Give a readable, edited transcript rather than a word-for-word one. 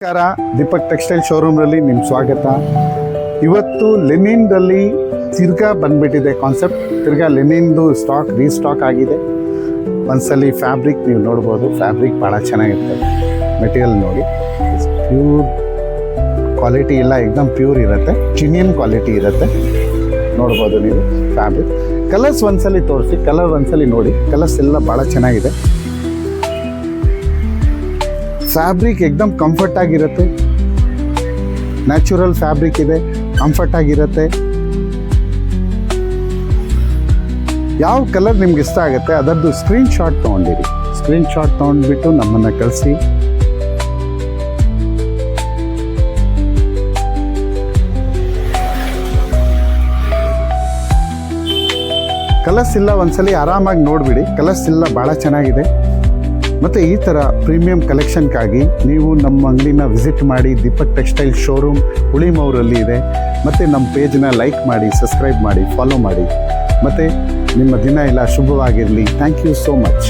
ನಮಸ್ಕಾರ, ದೀಪಕ್ ಟೆಕ್ಸ್ಟೈಲ್ ಶೋರೂಮ್ನಲ್ಲಿ ನಿಮ್ಮ ಸ್ವಾಗತ. ಇವತ್ತು ಲೆನಿನ್ದಲ್ಲಿ ತಿರ್ಗಾ ಬಂದ್ಬಿಟ್ಟಿದೆ ಕಾನ್ಸೆಪ್ಟ್. ತಿರ್ಗಾ ಲೆನಿನ್ದು ಸ್ಟಾಕ್ ರೀಸ್ಟಾಕ್ ಆಗಿದೆ. ಒಂದ್ಸಲಿ ಫ್ಯಾಬ್ರಿಕ್ ನೀವು ನೋಡ್ಬೋದು. ಫ್ಯಾಬ್ರಿಕ್ ಭಾಳ ಚೆನ್ನಾಗಿರ್ತದೆ. ಮೆಟೀರಿಯಲ್ ನೋಡಿ, ಪ್ಯೂರ್ ಕ್ವಾಲಿಟಿ ಎಲ್ಲ ಎಕ್ದಮ್ ಪ್ಯೂರ್ ಇರುತ್ತೆ. ಜಿನಿಯನ್ ಕ್ವಾಲಿಟಿ ಇರುತ್ತೆ. ನೋಡ್ಬೋದು ನೀವು ಫ್ಯಾಬ್ರಿಕ್. ಕಲರ್ಸ್ ಒಂದ್ಸಲಿ ತೋರಿಸಿ, ಕಲರ್ ಒಂದ್ಸಲಿ ನೋಡಿ. ಕಲರ್ಸ್ ಎಲ್ಲ ಭಾಳ ಚೆನ್ನಾಗಿದೆ. ಫ್ಯಾಬ್ರಿಕ್ ಎಕ್ದಮ್ ಕಂಫರ್ಟ್ ಆಗಿರುತ್ತೆ. ನ್ಯಾಚುರಲ್ ಫ್ಯಾಬ್ರಿಕ್ ಇದೆ, ಕಂಫರ್ಟ್ ಆಗಿರುತ್ತೆ. ಯಾವ ಕಲರ್ ನಿಮ್ಗೆ ಇಷ್ಟ ಆಗುತ್ತೆ ಅದರದ್ದು ಸ್ಕ್ರೀನ್ ಶಾಟ್ ತೊಗೊಂಡಿರಿ. ಸ್ಕ್ರೀನ್ ಶಾಟ್ ತೊಗೊಂಡ್ಬಿಟ್ಟು ನಮ್ಮನ್ನು ಕಳಿಸಿ. ಕಲರ್ಸ್ ಎಲ್ಲ ಒಂದ್ಸಲಿ ಆರಾಮಾಗಿ ನೋಡಿಬಿಡಿ. ಕಲರ್ಸ್ ಎಲ್ಲ ಭಾಳ ಚೆನ್ನಾಗಿದೆ. ಮತ್ತು ಈ ಥರ ಪ್ರೀಮಿಯಂ ಕಲೆಕ್ಷನ್ಗಾಗಿ ನೀವು ನಮ್ಮ ಅಂಗಡಿನ ವಿಸಿಟ್ ಮಾಡಿ. ದೀಪಕ್ ಟೆಕ್ಸ್ಟೈಲ್ ಶೋರೂಮ್ ಹುಳಿಮೌರಲ್ಲಿ ಇದೆ. ಮತ್ತು ನಮ್ಮ ಪೇಜ್ನ ಲೈಕ್ ಮಾಡಿ, ಸಬ್ಸ್ಕ್ರೈಬ್ ಮಾಡಿ, ಫಾಲೋ ಮಾಡಿ. ಮತ್ತು ನಿಮ್ಮ ದಿನ ಎಲ್ಲ ಶುಭವಾಗಿರಲಿ. Thank you so much.